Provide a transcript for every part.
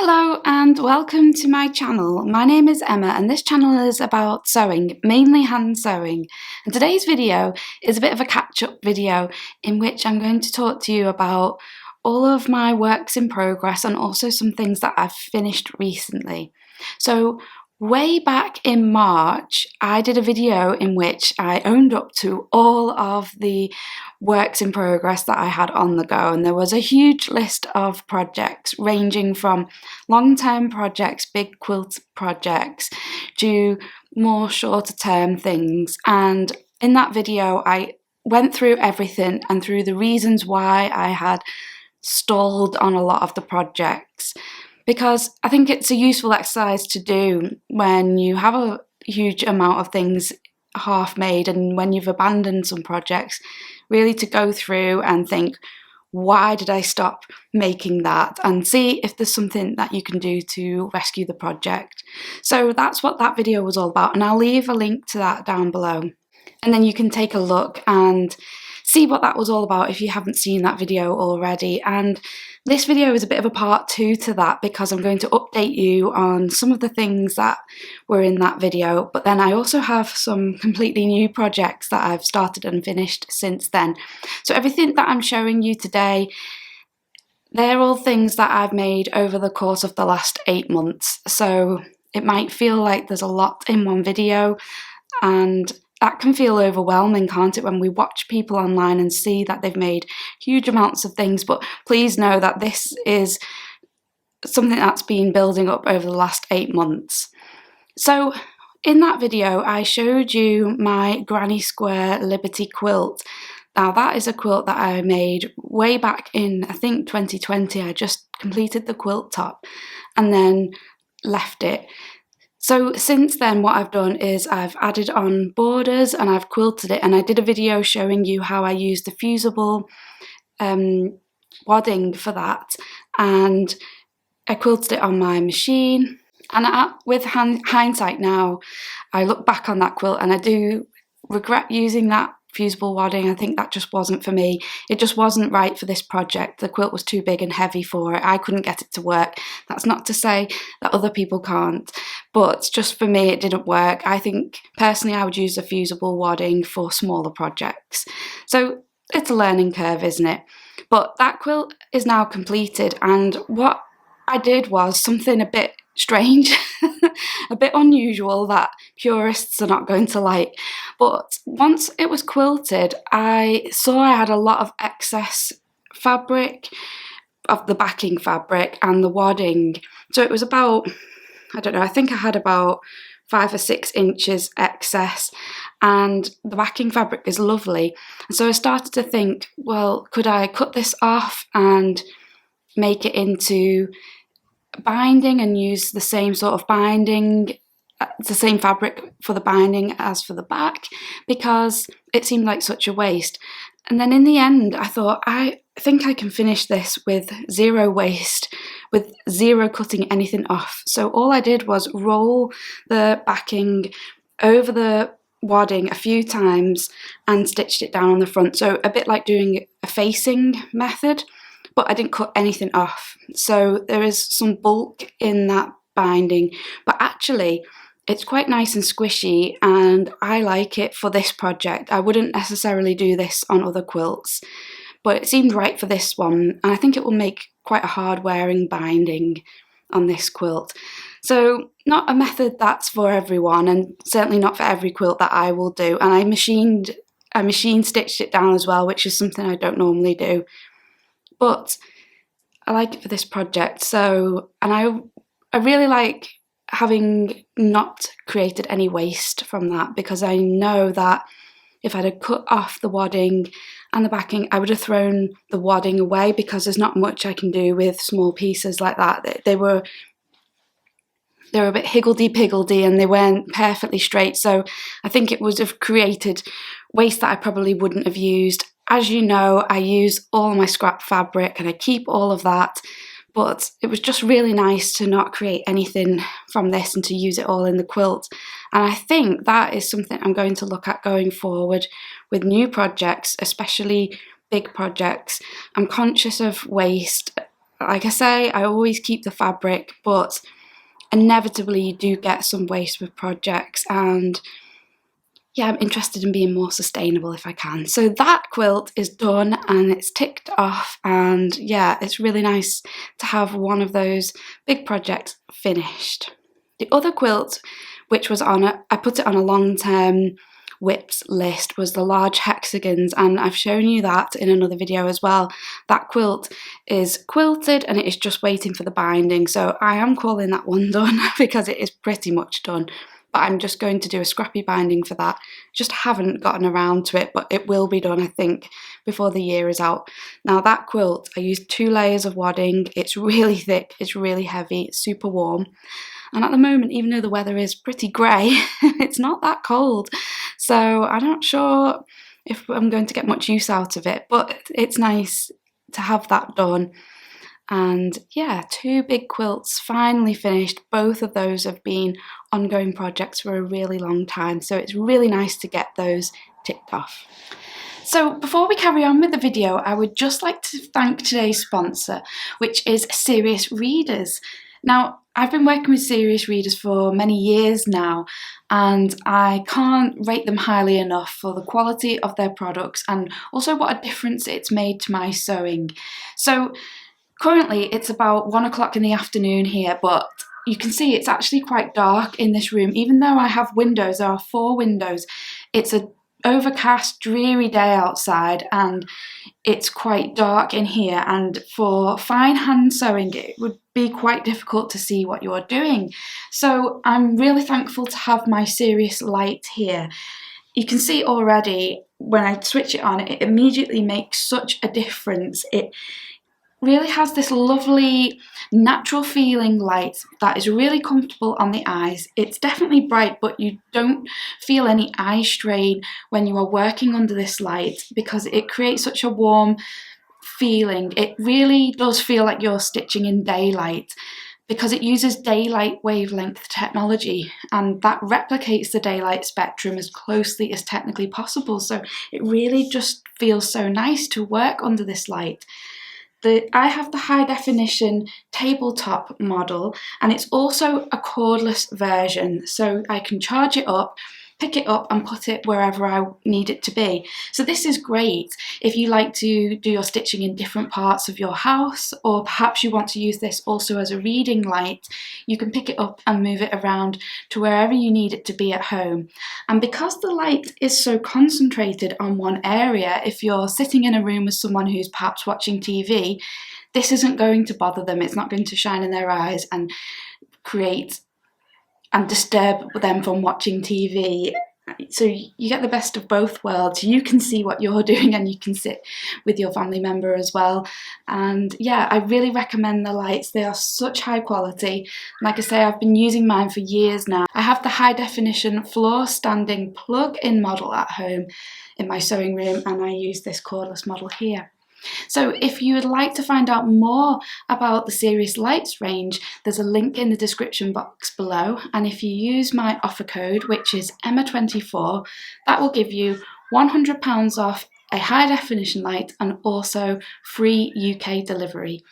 Hello and welcome to my channel. My name is Emma and this channel is about sewing, mainly hand sewing. And today's video is a bit of a catch-up video in which I'm going to talk to you about all of my works in progress and also some things that I've finished recently. So way back in March, I did a video in which I owned up to all of the works in progress that I had on the go, and there was a huge list of projects ranging from long-term projects, big quilt projects, to more shorter term things. And in that video I went through everything and through the reasons why I had stalled on a lot of the projects, because I think it's a useful exercise to do when you have a huge amount of things half made and when you've abandoned some projects, really to go through and think, why did I stop making that, and see if there's something that you can do to rescue the project. So that's what that video was all about, and I'll leave a link to that down below, and then you can take a look and see what that was all about if you haven't seen that video already. And this video is a bit of a part 2 to that, because I'm going to update you on some of the things that were in that video, but then I also have some completely new projects that I've started and finished since then. So everything that I'm showing you today, they're all things that I've made over the course of the last 8 months. So it might feel like there's a lot in one video, and that can feel overwhelming, can't it, when we watch people online and see that they've made huge amounts of things. But please know that this is something that's been building up over the last 8 months. So in that video I showed you my Granny Square Liberty quilt. Now that is a quilt that I made way back in, I think, 2020. I just completed the quilt top and then left it. So since then what I've done is I've added on borders and I've quilted it, and I did a video showing you how I used the fusible wadding for that, and I quilted it on my machine. And with hindsight now, I look back on that quilt and I do regret using that fusible wadding. I think that just wasn't for me. It just wasn't right for this project. The quilt was too big and heavy for it. I couldn't get it to work. That's not to say that other people can't, but just for me it didn't work. I think personally I would use the fusible wadding for smaller projects. So it's a learning curve, isn't it? But that quilt is now completed, and what I did was something a bit strange, a bit unusual that purists are not going to like. But once it was quilted, I saw I had a lot of excess fabric, of the backing fabric and the wadding. So it was about, I don't know, I think I had about 5 or 6 inches excess, and the backing fabric is lovely. And so I started to think, well, could I cut this off and make it into binding and use the same sort of binding, the same fabric for the binding as for the back, because it seemed like such a waste. And then in the end I thought, I think I can finish this with zero waste, with zero cutting anything off. So all I did was roll the backing over the wadding a few times and stitched it down on the front, so a bit like doing a facing method, but I didn't cut anything off. So there is some bulk in that binding, but actually it's quite nice and squishy, and I like it for this project. I wouldn't necessarily do this on other quilts, but it seemed right for this one, and I think it will make quite a hard wearing binding on this quilt. So not a method that's for everyone, and certainly not for every quilt that I will do. And I machine stitched it down as well, which is something I don't normally do, but I like it for this project. So, and I really like having not created any waste from that, because I know that if I'd have cut off the wadding and the backing, I would have thrown the wadding away, because there's not much I can do with small pieces like that. They were a bit higgledy-piggledy and they weren't perfectly straight, so I think it would have created waste that I probably wouldn't have used. As you know, I use all my scrap fabric and I keep all of that, but it was just really nice to not create anything from this and to use it all in the quilt. And I think that is something I'm going to look at going forward with new projects, especially big projects. I'm conscious of waste like I say, I always keep the fabric, but inevitably you do get some waste with projects, and yeah, I'm interested in being more sustainable if I can. So that quilt is done and it's ticked off, and yeah, it's really nice to have one of those big projects finished. The other quilt, which was I put it on a long-term WIPs list, was the large hexagons, and I've shown you that in another video as well. That quilt is quilted and it is just waiting for the binding, so I am calling that one done because it is pretty much done. But I'm just going to do a scrappy binding for that. Just haven't gotten around to it, but it will be done, I think, before the year is out. Now that quilt, I used 2 layers of wadding. It's really thick, it's really heavy, it's super warm. And at the moment, even though the weather is pretty grey, it's not that cold. So I'm not sure if I'm going to get much use out of it, but it's nice to have that done. And yeah, 2 big quilts finally finished. Both of those have been ongoing projects for a really long time, so it's really nice to get those ticked off. So before we carry on with the video, I would just like to thank today's sponsor, which is Serious Readers. Now, I've been working with Serious Readers for many years now, and I can't rate them highly enough for the quality of their products and also what a difference it's made to my sewing. So currently it's about 1 o'clock in the afternoon here, but you can see it's actually quite dark in this room. Even though I have windows, there are 4 windows, it's an overcast, dreary day outside and it's quite dark in here, and for fine hand sewing it would be quite difficult to see what you're doing. So I'm really thankful to have my Serious light here. You can see already when I switch it on, it immediately makes such a difference. It really has this lovely natural feeling light that is really comfortable on the eyes. It's definitely bright, but you don't feel any eye strain when you are working under this light because it creates such a warm feeling. It really does feel like you're stitching in daylight because it uses daylight wavelength technology, and that replicates the daylight spectrum as closely as technically possible. So it really just feels so nice to work under this light. I have the high definition tabletop model, and it's also a cordless version, so I can charge it up, pick it up and put it wherever I need it to be. So this is great if you like to do your stitching in different parts of your house, or perhaps you want to use this also as a reading light. You can pick it up and move it around to wherever you need it to be at home. And because the light is so concentrated on one area, if you're sitting in a room with someone who's perhaps watching TV, this isn't going to bother them. It's not going to shine in their eyes and create and disturb them from watching TV. So you get the best of both worlds. You can see what you're doing and you can sit with your family member as well. And yeah, I really recommend the lights. They are such high quality. Like I say, I've been using mine for years now. I have the high definition floor standing plug-in model at home in my sewing room, and I use this cordless model here. So if you would like to find out more about the Serious Lights range, there's a link in the description box below, and if you use my offer code, which is Emma24, that will give you £100 off a high definition light and also free UK delivery.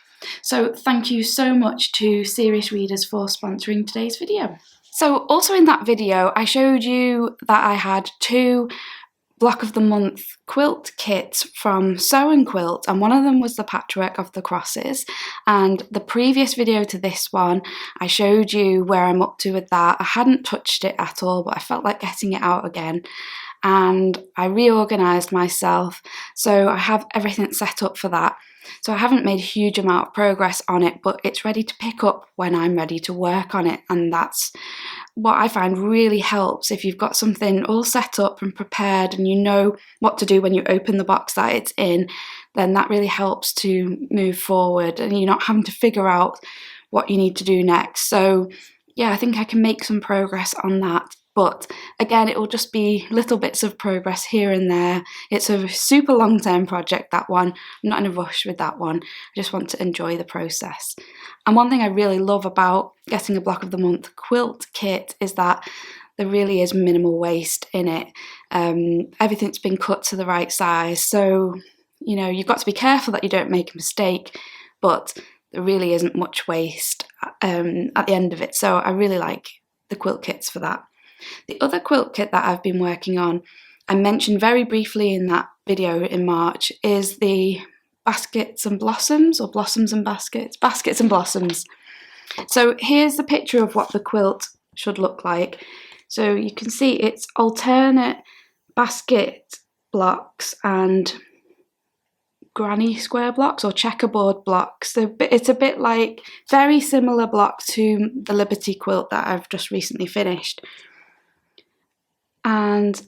So thank you so much to Serious Readers for sponsoring today's video. So also in that video I showed you that I had 2 block of the month quilt kits from Sew & Quilt, and one of them was the patchwork of the crosses. And the previous video to this one I showed you where I'm up to with that. I hadn't touched it at all, but I felt like getting it out again, and I reorganised myself, so I have everything set up for that. So I haven't made a huge amount of progress on it, but it's ready to pick up when I'm ready to work on it, and that's what I find really helps. If you've got something all set up and prepared and you know what to do when you open the box that it's in, then that really helps to move forward and you're not having to figure out what you need to do next. So yeah, I think I can make some progress on that. But again, it will just be little bits of progress here and there. It's a super long-term project, that one. I'm not in a rush with that one. I just want to enjoy the process. And one thing I really love about getting a block of the month quilt kit is that there really is minimal waste in it. Everything's been cut to the right size. So, you know, you've got to be careful that you don't make a mistake, but there really isn't much waste at the end of it, so I really like the quilt kits for that. The other quilt kit that I've been working on, I mentioned very briefly in that video in March, is the Baskets and Blossoms, or Blossoms and Baskets? Baskets and Blossoms. So here's the picture of what the quilt should look like. So you can see it's alternate basket blocks and granny square blocks or checkerboard blocks. So it's a bit like, very similar block to the Liberty quilt that I've just recently finished. And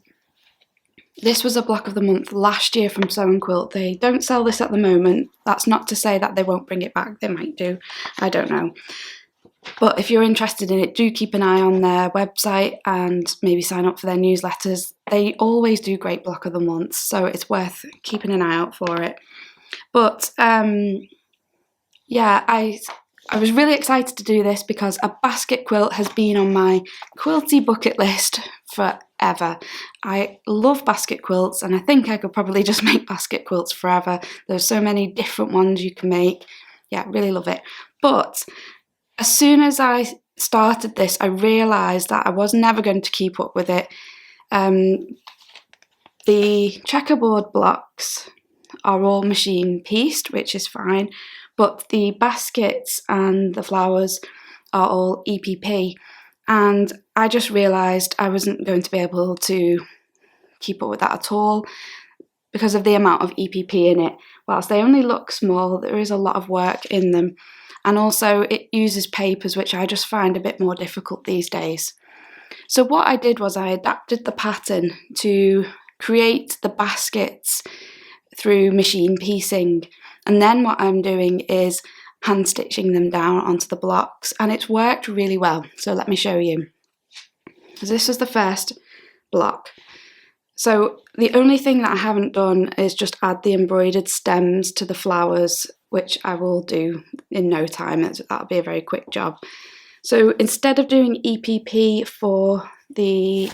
this was a block of the month last year from Sew and Quilt. They don't sell this at the moment. That's not to say that they won't bring it back. They might do. I don't know. But if you're interested in it, do keep an eye on their website and maybe sign up for their newsletters. They always do great block of the month, so it's worth keeping an eye out for it. But yeah, I was really excited to do this because a basket quilt has been on my quilty bucket list forever. I love basket quilts, and I think I could probably just make basket quilts forever. There's so many different ones you can make. Yeah, really love it. But as soon as I started this, I realised that I was never going to keep up with it. The checkerboard blocks are all machine pieced, which is fine, but the baskets and the flowers are all EPP, and I just realised I wasn't going to be able to keep up with that at all because of the amount of EPP in it. Whilst they only look small, there is a lot of work in them, and also it uses papers, which I just find a bit more difficult these days. So what I did was I adapted the pattern to create the baskets through machine piecing, and then what I'm doing is hand stitching them down onto the blocks, and it's worked really well. So let me show you. So this is the first block. So the only thing that I haven't done is just add the embroidered stems to the flowers, which I will do in no time. That'll be a very quick job. So instead of doing EPP for the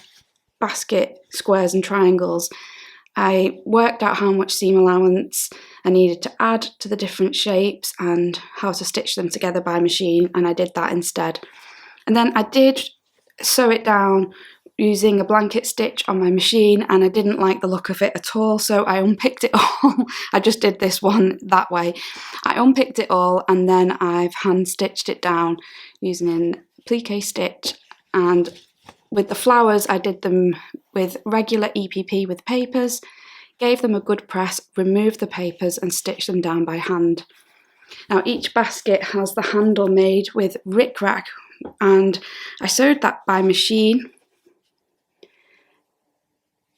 basket squares and triangles, I worked out how much seam allowance I needed to add to the different shapes and how to stitch them together by machine, and I did that instead. And then I did sew it down using a blanket stitch on my machine, and I didn't like the look of it at all, so I unpicked it all. I just did this one that way. I unpicked it all, and then I've hand stitched it down using a plique stitch, and with the flowers I did them with regular EPP with papers, gave them a good press, removed the papers and stitched them down by hand. Now each basket has the handle made with rickrack, and I sewed that by machine.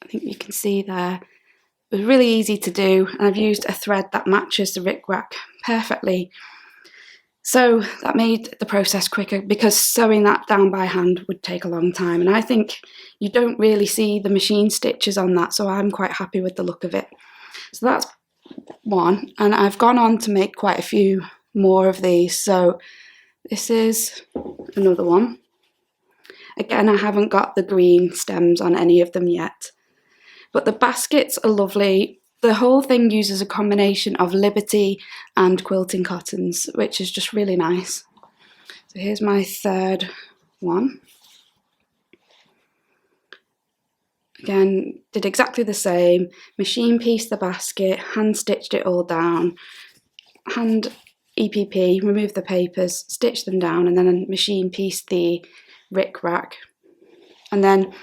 I think you can see there. It was really easy to do, and I've used a thread that matches the rickrack perfectly. So that made the process quicker, because sewing that down by hand would take a long time, and I think you don't really see the machine stitches on that, so I'm quite happy with the look of it. So that's one, and I've gone on to make quite a few more of these. So this is another one. Again, I haven't got the green stems on any of them yet, but the baskets are lovely. The whole thing uses a combination of Liberty and quilting cottons, which is just really nice. So here's my third one. Again, did exactly the same. Machine pieced the basket, hand stitched it all down, hand EPP, removed the papers, stitched them down, and then machine pieced the rickrack. And then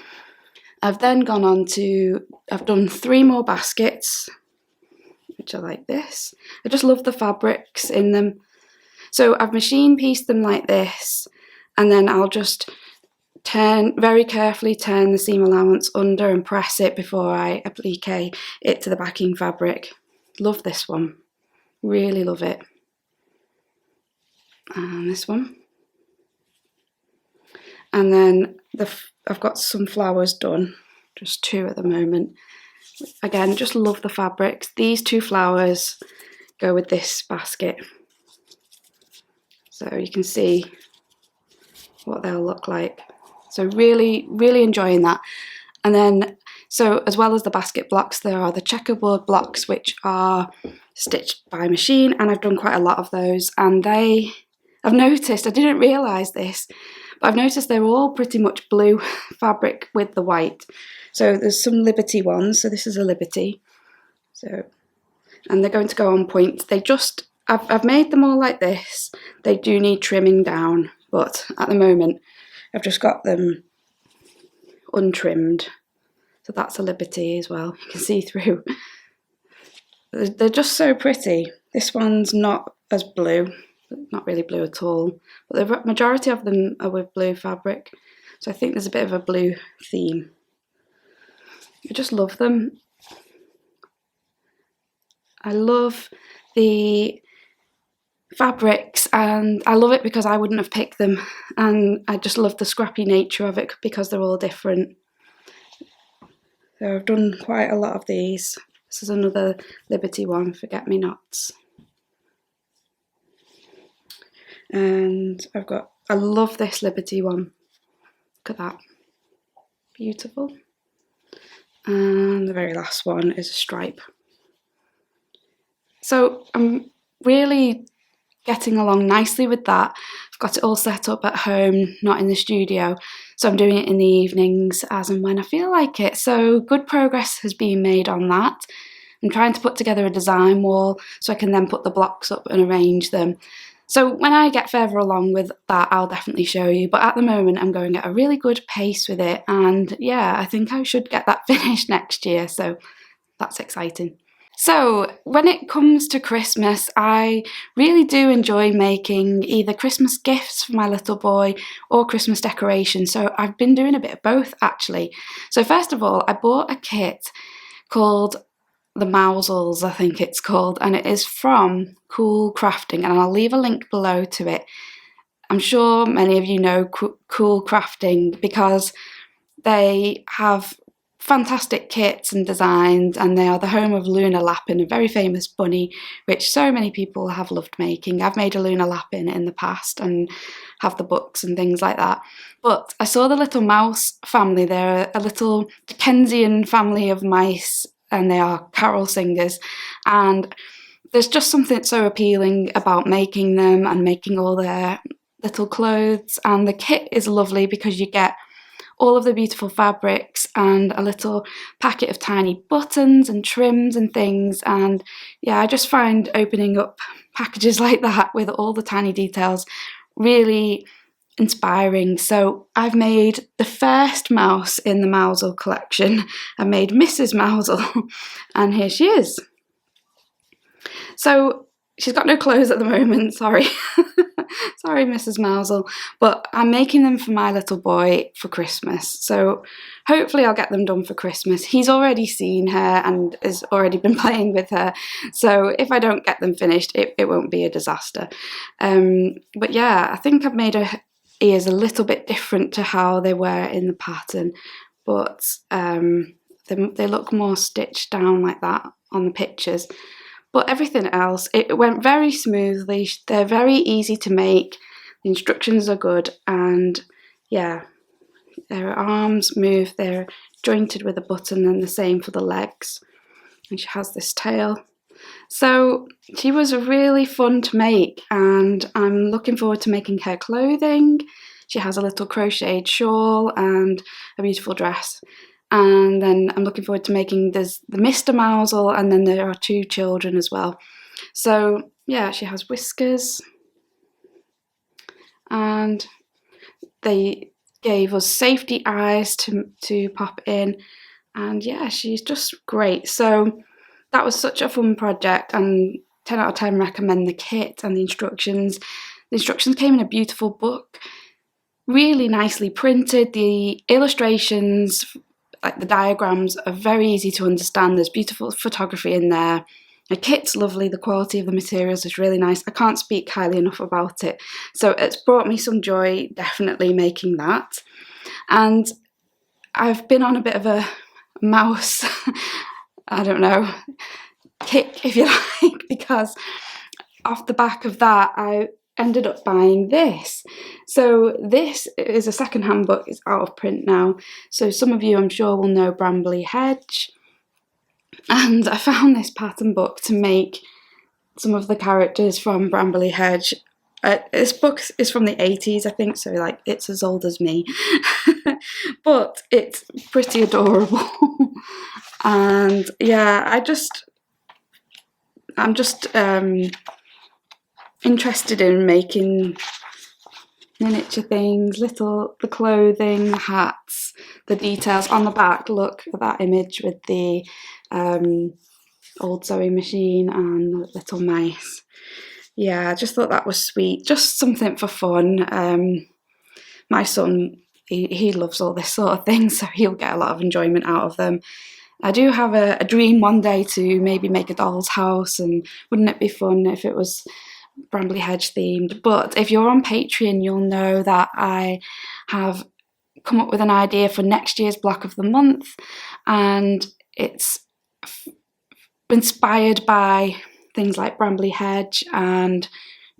I've then gone on to, I've done 3 more baskets, which are like this. I just love the fabrics in them. So I've machine pieced them like this, and then I'll just very carefully turn the seam allowance under and press it before I applique it to the backing fabric. Love this one, really love it. And this one. And then I've got some flowers done, just 2 at the moment. Again, just love the fabrics. These 2 flowers go with this basket. So you can see what they'll look like. So really, really enjoying that. And then So as well as the basket blocks, there are the checkerboard blocks, which are stitched by machine, and I've done quite a lot of those. And I've noticed, I didn't realise this, but I've noticed they're all pretty much blue fabric with the white. So there's some Liberty ones, so this is a Liberty. So, and they're going to go on point. I've made them all like this. They do need trimming down, but at the moment I've just got them untrimmed. So that's a Liberty as well. You can see through. They're just so pretty. This one's not as blue, not really blue at all, but the majority of them are with blue fabric. So I think there's a bit of a blue theme. I just love them. I love the fabrics, and I love it because I wouldn't have picked them, and I just love the scrappy nature of it because they're all different. So I've done quite a lot of these. This is another Liberty one, Forget-Me-Nots. And I love this Liberty one. Look at that. Beautiful. And the very last one is a stripe. So I'm really getting along nicely with that. I've got it all set up at home, not in the studio. So I'm doing it in the evenings as and when I feel like it. So good progress has been made on that. I'm trying to put together a design wall so I can then put the blocks up and arrange them. So when I get further along with that, I'll definitely show you. But at the moment, I'm going at a really good pace with it. And yeah, I think I should get that finished next year. So that's exciting. So when it comes to Christmas, I really do enjoy making either Christmas gifts for my little boy or Christmas decorations. So I've been doing a bit of both actually. So first of all, I bought a kit called the Mousels, I think it's called, and it is from Cool Crafting, and I'll leave a link below to it. I'm sure many of you know Cool Crafting because they have fantastic kits and designs, and they are the home of Lunar Lappin, a very famous bunny which so many people have loved making. I've made a Lunar Lappin in the past and have the books and things like that. But I saw the little mouse family. They're a little Dickensian family of mice, and they are carol singers, and there's just something so appealing about making them and making all their little clothes. And the kit is lovely because you get all of the beautiful fabrics and a little packet of tiny buttons and trims and things. And yeah, I just find opening up packages like that with all the tiny details really inspiring. So I've made the first mouse in the Mousel collection. I made Mrs. Mousel, and here she is. So she's got no clothes at the moment, sorry. Sorry, Mrs. Mousel, but I'm making them for my little boy for Christmas. So hopefully I'll get them done for Christmas. He's already seen her and has already been playing with her. So if I don't get them finished, it won't be a disaster. But yeah, I think I've made her ears a little bit different to how they were in the pattern, but they look more stitched down like that on the pictures. But everything else, it went very smoothly. They're very easy to make. The instructions are good, and yeah, their arms move. They're jointed with a button, and the same for the legs. And she has this tail. So she was really fun to make, and I'm looking forward to making her clothing. She has a little crocheted shawl and a beautiful dress. And then I'm looking forward to making the Mr. Mousel, and then there are 2 children as well. So yeah, she has whiskers, and they gave us safety eyes to pop in, and yeah, she's just great. So that was such a fun project, and 10 out of 10 recommend the kit and the instructions. The instructions came in a beautiful book, really nicely printed. The illustrations, like the diagrams, are very easy to understand. There's beautiful photography in there. The kit's lovely. The quality of the materials is really nice. I can't speak highly enough about it. So it's brought me some joy, definitely, making that. And I've been on a bit of a mouse, I don't know, kick, if you like, because off the back of that, ended up buying this. So this is a second-hand book. It's out of print now. So some of you, I'm sure, will know Brambley Hedge. And I found this pattern book to make some of the characters from Brambley Hedge. This book is from the 80s, I think, so like it's as old as me. But it's pretty adorable. And yeah, I'm just interested in making miniature things, the clothing, the hats, the details on the back. Look at that image with the old sewing machine and the little mice. Yeah, I just thought that was sweet, just something for fun. My son, he loves all this sort of thing, so he'll get a lot of enjoyment out of them. I do have a dream one day to maybe make a doll's house, and wouldn't it be fun if it was Brambley Hedge themed? But if you're on Patreon, you'll know that I have come up with an idea for next year's block of the month, and it's inspired by things like Brambley Hedge and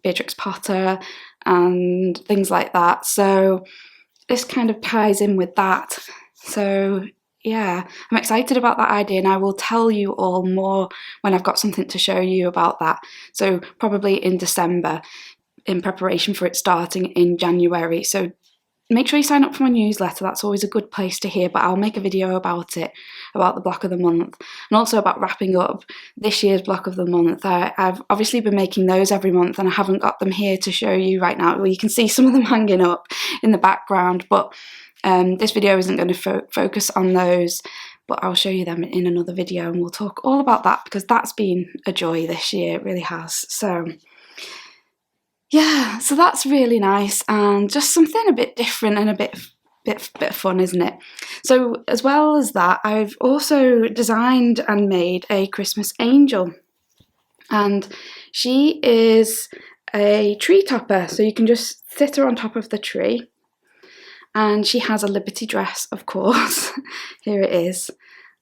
Beatrix Potter and things like that. So this kind of ties in with that. So yeah, I'm excited about that idea, and I will tell you all more when I've got something to show you about that. So probably in December, in preparation for it starting in January. So make sure you sign up for my newsletter. That's always a good place to hear, but I'll make a video about it, about the block of the month, and also about wrapping up this year's block of the month. I've obviously been making those every month, and I haven't got them here to show you right now. Well, you can see some of them hanging up in the background, but this video isn't going to focus on those, but I'll show you them in another video, and we'll talk all about that, because that's been a joy this year. It really has. So yeah, so that's really nice, and just something a bit different and a bit fun, isn't it? So as well as that, I've also designed and made a Christmas angel, and she is a tree topper, so you can just sit her on top of the tree. And she has a Liberty dress, of course. Here it is.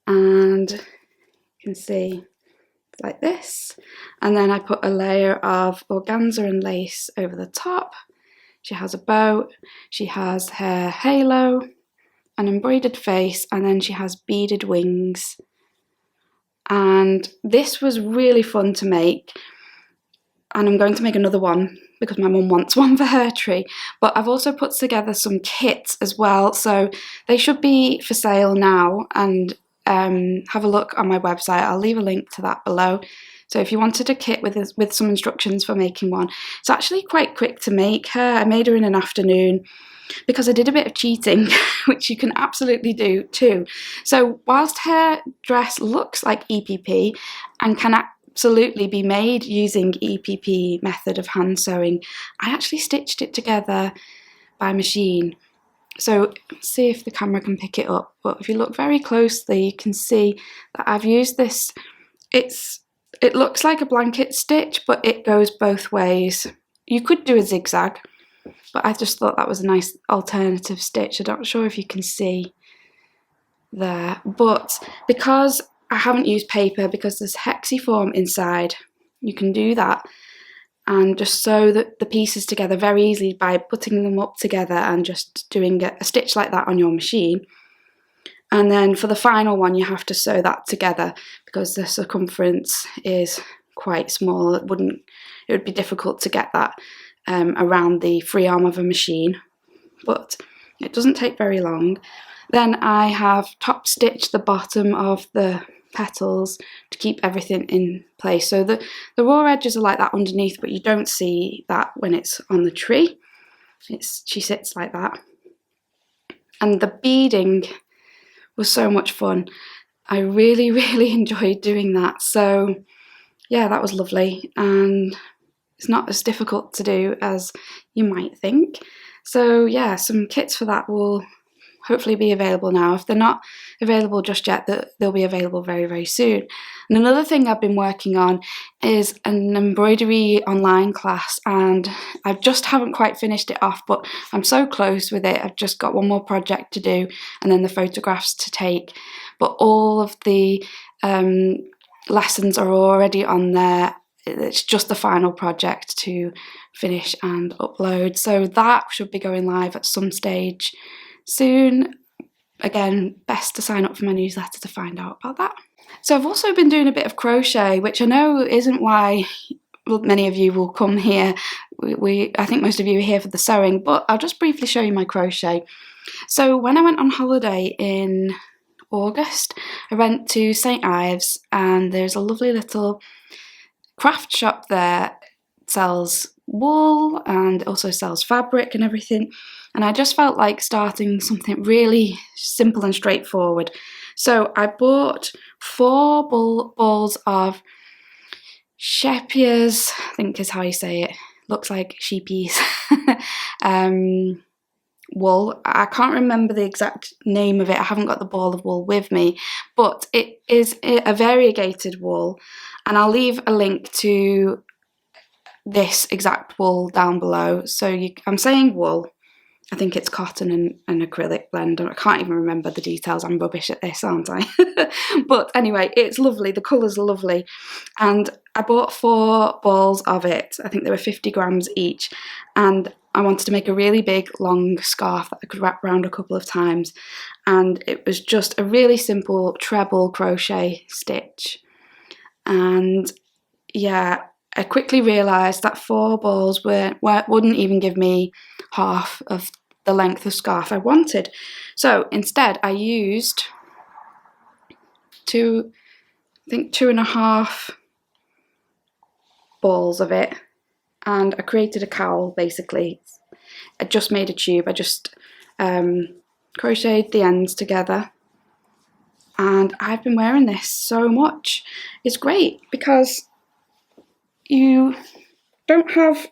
And you can see it's like this. And then I put a layer of organza and lace over the top. She has a bow. She has her halo, an embroidered face, and then she has beaded wings. And this was really fun to make. And I'm going to make another one because my mum wants one for her tree. But I've also put together some kits as well, so they should be for sale now, and have a look on my website. I'll leave a link to that below. So if you wanted a kit with some instructions for making one, it's actually quite quick to make her. I made her in an afternoon because I did a bit of cheating, which you can absolutely do too. So whilst her dress looks like EPP and can absolutely be made using EPP method of hand sewing, I actually stitched it together by machine. So see if the camera can pick it up, but if you look very closely you can see that I've used this. It looks like a blanket stitch, but it goes both ways. You could do a zigzag, but I just thought that was a nice alternative stitch. I'm not sure if you can see there, but because I haven't used paper, because there's hexiform inside, you can do that and just sew the pieces together very easily by putting them up together and just doing a stitch like that on your machine. And then for the final one you have to sew that together because the circumference is quite small. It would be difficult to get that around the free arm of a machine, but it doesn't take very long. Then I have top stitched the bottom of the petals to keep everything in place. So the raw edges are like that underneath, but you don't see that when it's on the tree. She sits like that. And the beading was so much fun. I really, really enjoyed doing that. So yeah, that was lovely, and it's not as difficult to do as you might think. So yeah, some kits for that will hopefully be available now. If they're not available just yet, they'll be available very, very soon. And another thing I've been working on is an embroidery online class, and I just haven't quite finished it off, but I'm so close with it. I've just got one more project to do and then the photographs to take, but all of the lessons are already on there it's just the final project to finish and upload. So that should be going live at some stage soon. Again, best to sign up for my newsletter to find out about that. So I've also been doing a bit of crochet, which I know isn't why many of you will come here. I think most of you are here for the sewing, but I'll just briefly show you my crochet. So when I went on holiday in August, I went to St Ives, and there's a lovely little craft shop there. It sells wool and also sells fabric and everything, and I just felt like starting something really simple and straightforward. So I bought 4 balls of Shepier's, I think is how you say it, looks like sheepies, wool. I can't remember the exact name of it, I haven't got the ball of wool with me, but it is a variegated wool, and I'll leave a link to this exact wool down below. So I'm saying wool, I think it's cotton and acrylic blend. I can't even remember the details, I'm rubbish at this, aren't I? But anyway, it's lovely, the colours are lovely, and I bought 4 balls of it. I think they were 50 grams each, and I wanted to make a really big long scarf that I could wrap around a couple of times, and it was just a really simple treble crochet stitch. And yeah, I quickly realised that 4 balls wouldn't even give me half of the length of scarf I wanted. So instead I used 2.5 balls of it, and I created a cowl basically. I just made a tube, I just crocheted the ends together, and I've been wearing this so much. It's great because you don't have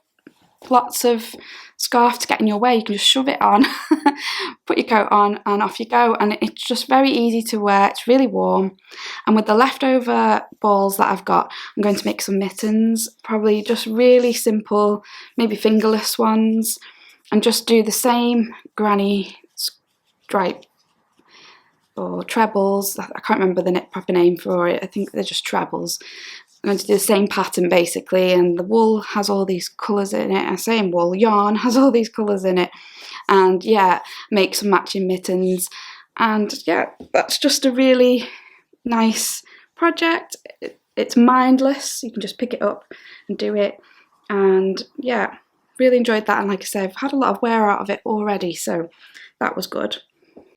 lots of scarf to get in your way. You can just shove it on, put your coat on, and off you go, and it's just very easy to wear. It's really warm, and with the leftover balls that I've got, I'm going to make some mittens, probably just really simple, maybe fingerless ones, and just do the same granny stripe or trebles. I can't remember the proper name for it, I think they're just trebles. I'm going to do the same pattern basically, and the wool has all these colours in it. I say wool, yarn has all these colours in it, and yeah, make some matching mittens. And yeah, that's just a really nice project. It's mindless, you can just pick it up and do it, and yeah, really enjoyed that. And like I say, I've had a lot of wear out of it already, so that was good.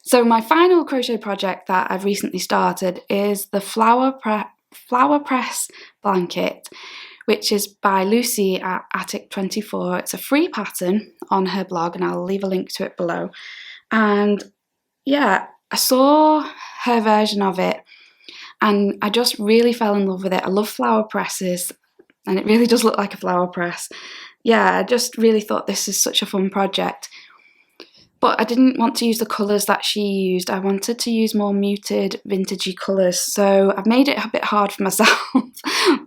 So my final crochet project that I've recently started is the flower press blanket, which is by Lucy at Attic24. It's a free pattern on her blog, and I'll leave a link to it below. And yeah, I saw her version of it and I just really fell in love with it. I love flower presses, and it really does look like a flower press. Yeah, I just really thought this is such a fun project. But I didn't want to use the colours that she used. I wanted to use more muted, vintagey colours. So I've made it a bit hard for myself.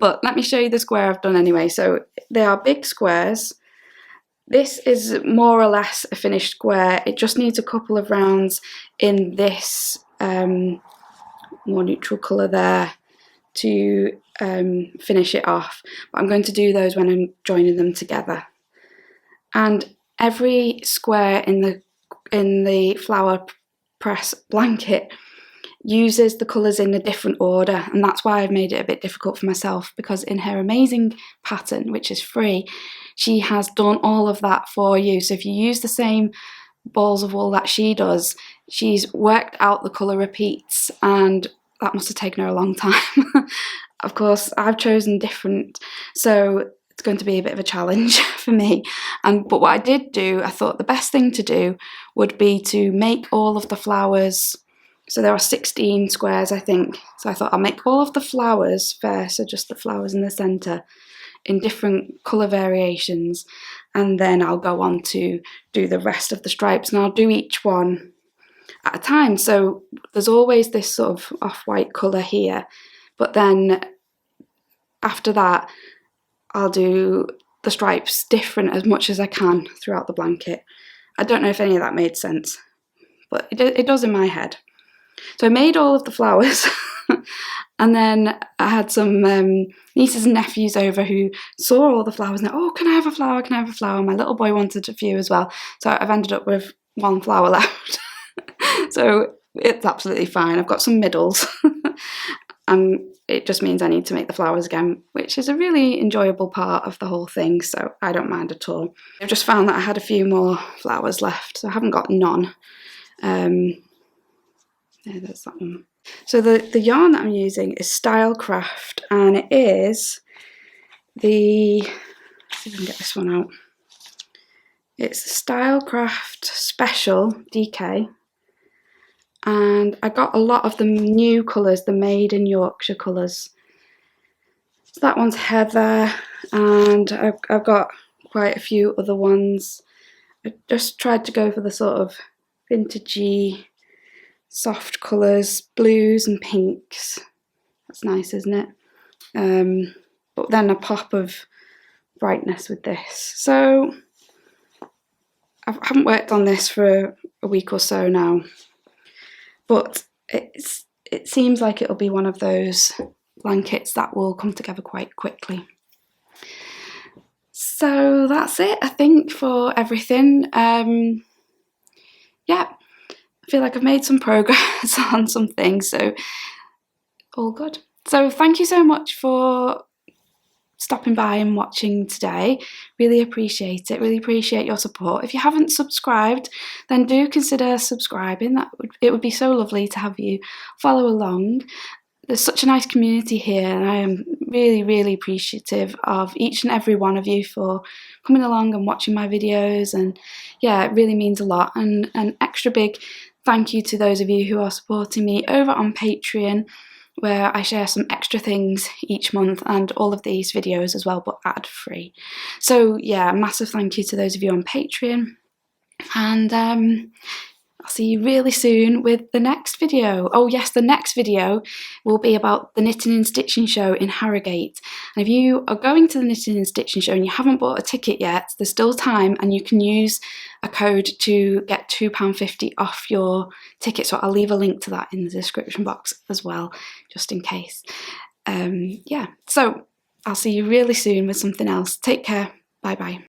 But let me show you the square I've done anyway. So they are big squares. This is more or less a finished square. It just needs a couple of rounds in this more neutral colour there to finish it off. But I'm going to do those when I'm joining them together. And every square in the flower press blanket uses the colours in a different order, and that's why I've made it a bit difficult for myself, because in her amazing pattern, which is free, she has done all of that for you. So if you use the same balls of wool that she does, she's worked out the colour repeats, and that must have taken her a long time. Of course, I've chosen different, so it's going to be a bit of a challenge for me. But what I did do, I thought the best thing to do would be to make all of the flowers. So there are 16 squares, I think. So I thought I'll make all of the flowers first, so just the flowers in the centre, in different colour variations, and then I'll go on to do the rest of the stripes, and I'll do each one at a time. So there's always this sort of off-white colour here, but then after that I'll do the stripes different as much as I can throughout the blanket. I don't know if any of that made sense, but it does in my head. So I made all of the flowers and then I had some nieces and nephews over who saw all the flowers and they're, oh, can I have a flower, can I have a flower? My little boy wanted a few as well, so I've ended up with one flower left. So it's absolutely fine. I've got some middles and it just means I need to make the flowers again, which is a really enjoyable part of the whole thing, so I don't mind at all. I've just found that I had a few more flowers left, so I haven't got none. Yeah, there's that one. So the yarn that I'm using is Stylecraft, and it is the, let's see if I can get this one out. It's the Stylecraft Special DK, and I got a lot of the new colours, the Made in Yorkshire colours. So that one's Heather, and I've got quite a few other ones. I just tried to go for the sort of vintagey, soft colours, blues and pinks. That's nice, isn't it? But then a pop of brightness with this. So I haven't worked on this for a week or so now, but it seems like it'll be one of those blankets that will come together quite quickly. So that's it, I think, for everything. Yeah, I feel like I've made some progress on some things, so all good. So thank you so much for stopping by and watching today. Really appreciate it, really appreciate your support. If you haven't subscribed, then do consider subscribing. It would be so lovely to have you follow along. There's such a nice community here, and I am really, really appreciative of each and every one of you for coming along and watching my videos, and yeah, it really means a lot. And an extra big thank you to those of you who are supporting me over on Patreon, where I share some extra things each month and all of these videos as well, but ad-free. So yeah, massive thank you to those of you on Patreon, and I'll see you really soon with the next video. Oh yes, the next video will be about the Knitting and Stitching Show in Harrogate. And if you are going to the Knitting and Stitching Show and you haven't bought a ticket yet, there's still time, and you can use a code to get £2.50 off your ticket. So I'll leave a link to that in the description box as well, just in case. Yeah, so I'll see you really soon with something else. Take care. Bye bye.